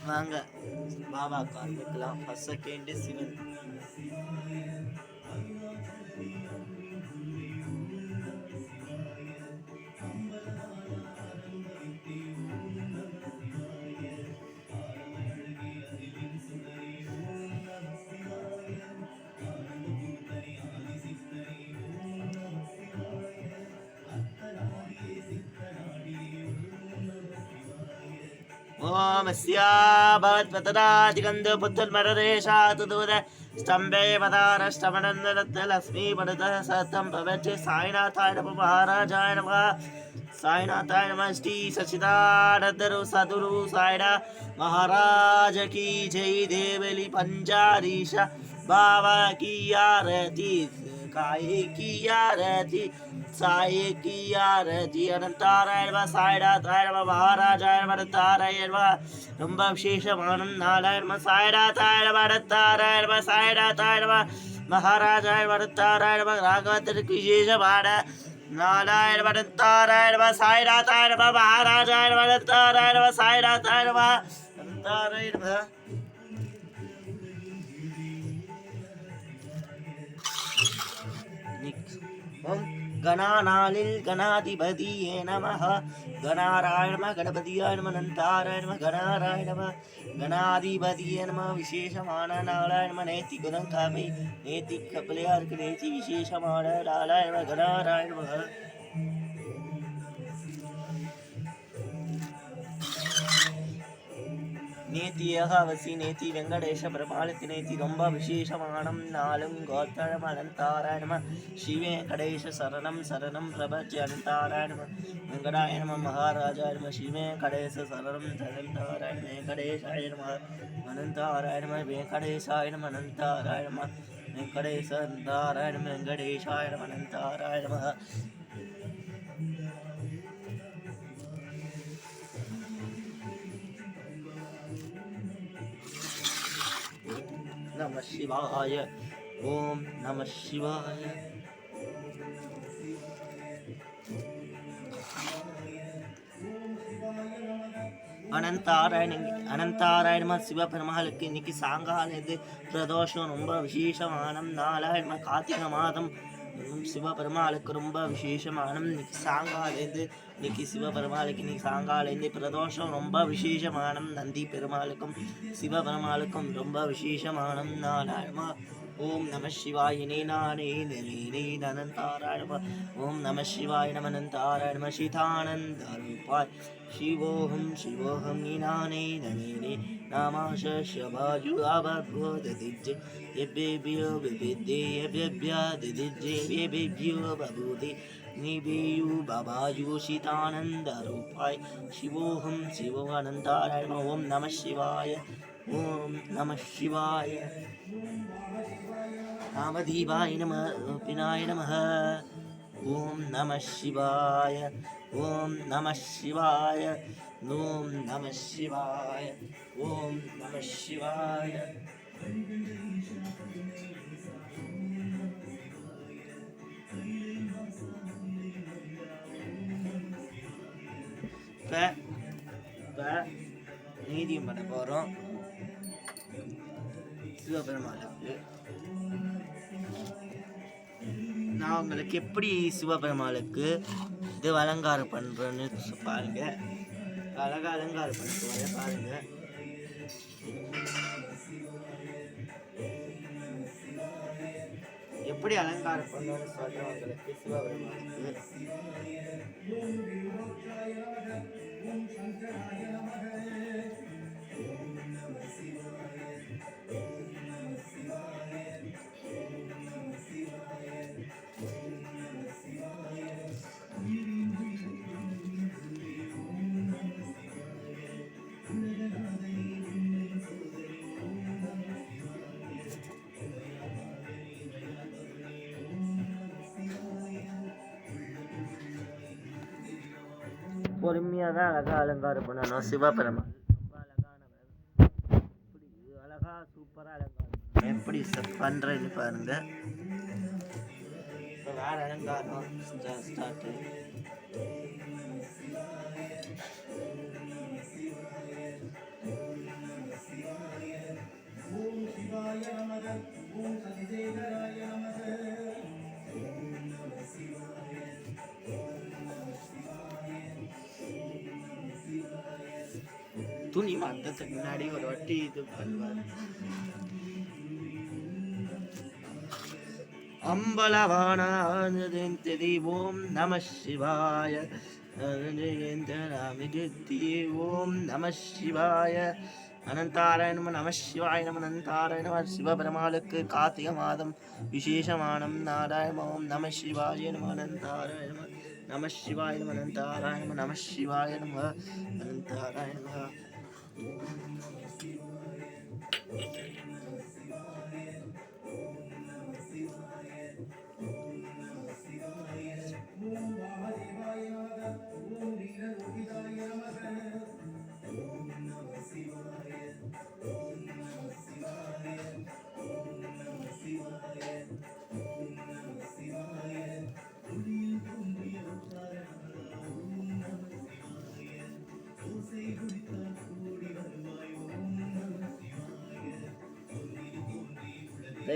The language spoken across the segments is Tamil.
வாங்க பாபா காண்பிக்கலாம். First second Sivan. ओम भगवत्पतनादिगन्धो पुत्तन्मरदेशात् दूर स्तम्भे पदारष्टमनन्दलक्ष्मी पदतः सतं भवति साईनाथाय नमः महाराजाय नमः साईनाथाय नमः श्री सच्चिदानंद सद्गुरु साईनाथ महाराज की जय देवली पंचारीश बाबा की आरती काये की आरती साई की आरती अनंतारायण साईनाथाय नमः महाराजाय नमः अनंतारायण ரொம்ப விசேஷமான நாராயண சாய்நாதாய நமः அனந்தாராய நமः சாய்நாதாய நமः மகாராஜாய நமः அனந்தாராய நமः ராகவத்திற்கு விசேஷமான நாராயண அனந்தாராய நமः சாய்நாதாய நமः மகாராஜாய நமः அனந்தாராய நமः சாய்நாதாய நமः அனந்தாராய நமः. ஓம் गणानालिल गणाधिपतिये नमः गणाराय नमः गणपतियाय नमः अनंताराय नमः गणाराय नमः गणाधिपतिये नमः विशेषमान नारायण नमः नेति गुणंकामि नेति कपलयार्क नेति विशेषमान नारायण नमः गणाराय नमः. நேத்தி ஏகாவசி நேத்தி வெங்கடேஷ பெருமாளுக்கு நேத்தி ரொம்ப விசேஷமானம் நாளும் கோத்தரம் அனந்தாராய நம ஸ்ரீ வெங்கடேஷ சரணம் சரணம் பிரபஞ்ச அனந்தாராய நம வெங்கடாய நம மகாராஜாய நம ஸ்ரீ வெங்கடேஷ சரணம் சரணந்தாராய வெங்கடேஷாய நம அனந்தாராய நம வெங்கடேஷாய நம அனந்தாராய நம வெங்கடேஷ அனந்தாராய நம வெங்கடேஷாய நம அனந்தாராய நம. नमः शिवाय ओम नमः शिवाय. அனந்தாராயண சிவபெருமாளுக்கு இன்னைக்கு சாயங்காலம் பிரதோஷம் ரொம்ப விசேஷமான நாளாயிரமா கார்த்திகை மாதம் சிவபெருமாளுக்கு ரொம்ப விசேஷமான இன்னைக்கு சாயங்காலேருந்து இன்னைக்கு சிவபெருமாளுக்கு இன்னைக்கு சாயங்காலேருந்து பிரதோஷம் ரொம்ப விசேஷமான நந்தி பெருமாளுக்கும் சிவபெருமாளுக்கும் ரொம்ப விசேஷமான நாளாயிரமா. ஓம் நம சிவாய நானே நே அனந்தாராய ஓம் நம சிவாய நம அனந்தாராய நம சீதானந்த ரூபாய் शिवोहम शिवोहम निनाने नमेने नामाशबाजु आबोधिजे येभ्यो विविधे येभ्य दिदिजे येभ्यो बबूदे निबेयु बाबाजु शीतानंद रूपाय शिवोहम शिवोऽनन्ताराय ओम नमः शिवाय ओम नमः शिवाय. नामदेवाय नमः पिनाय नमः ओम नमः शिवाय ओम नमः शिवाय ओम नमः शिवाय ओम नमः शिवाय. நீதியம் பண்ண போகிறோம் சிவபெருமாளுக்கு. நான் உங்களுக்கு எப்படி சிவபெருமாளுக்கு இது அலங்காரம் பண்ணுறேன்னு பாருங்க. அழகாக அலங்காரம் பண்ணிட்டு பாருங்க. எப்படி அலங்காரம் பண்ணணும்னு சொல்கிறேன் உங்களுக்கு சிவபெருமாளுக்கு. பொறுமையாக தான் அழகாக அலங்காரம் பண்ணணும் சிவபெருமான். ரொம்ப அழகானவர். இப்படி அழகாக சூப்பராக அலங்காரம் எப்படி பண்ணுறேன்னு பாருங்க. இப்போ வேறு அலங்காரம் ஸ்டார்ட்டு. துணி மாற்றத்துக்கு முன்னாடி ஒரு வாட்டி இது பண்ணுவார். அம்பலவானதி ஓம் நம சிவாய. ஓம் நம சிவாய. அனந்தாராய நம. நம சிவாய நம. அனந்தாராய நம. சிவபெருமாளுக்கு கார்த்திகை மாதம் விசேஷமானம் நாராயண. ஓம் நம சிவாய நம. அனந்தாராய நம. நம சிவாய நம. அனந்தாராய நம. நம சிவாய நம. அனந்தாராய நம.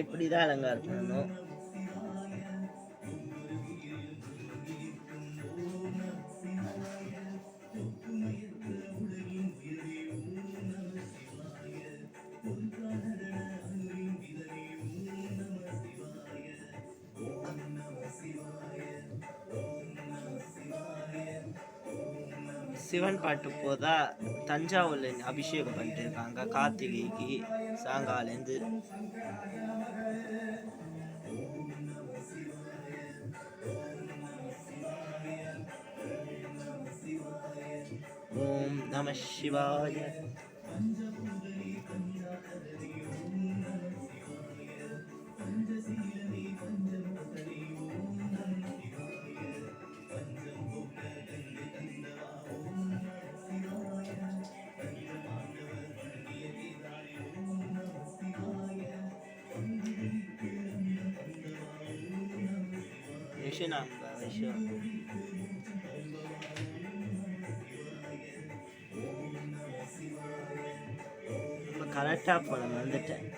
இப்படிதான் அலங்காரம் பண்ணணும். சிவன் பாட்டு போதா தஞ்சாவூர்ல அபிஷேகம் பண்ணிட்டு இருக்காங்க கார்த்திகைக்கு சாயங்காலேருந்து. ஓம் நம சிவாய. கரெக்டா போன வந்துட்டேன்.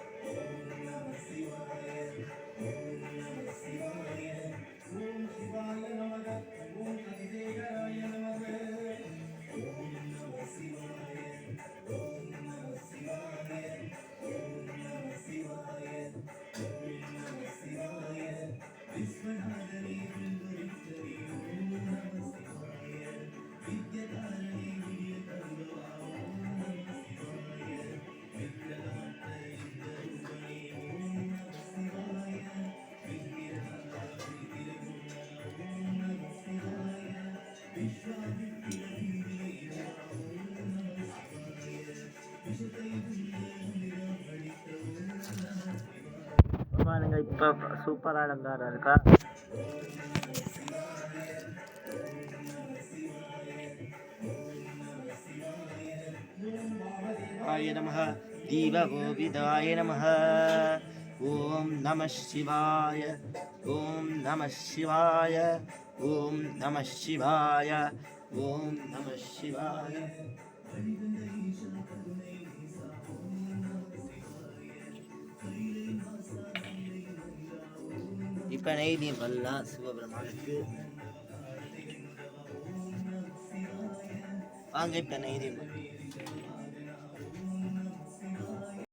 பாருங்க இப்ப சூப்பரா அலங்காரம் இருக்கா. ஆய நமஹ. தீப கோவிதாய நமஹ. ஓம் நம சிவாய. ஓம் நம சிவாய. ஓம் நம சிவாய. ஓம் நம சிவாய. இப்ப நெய்தீம் பண்ணலாம் சிவபெருமானுக்கு. வாங்க இப்ப நெய்தீம்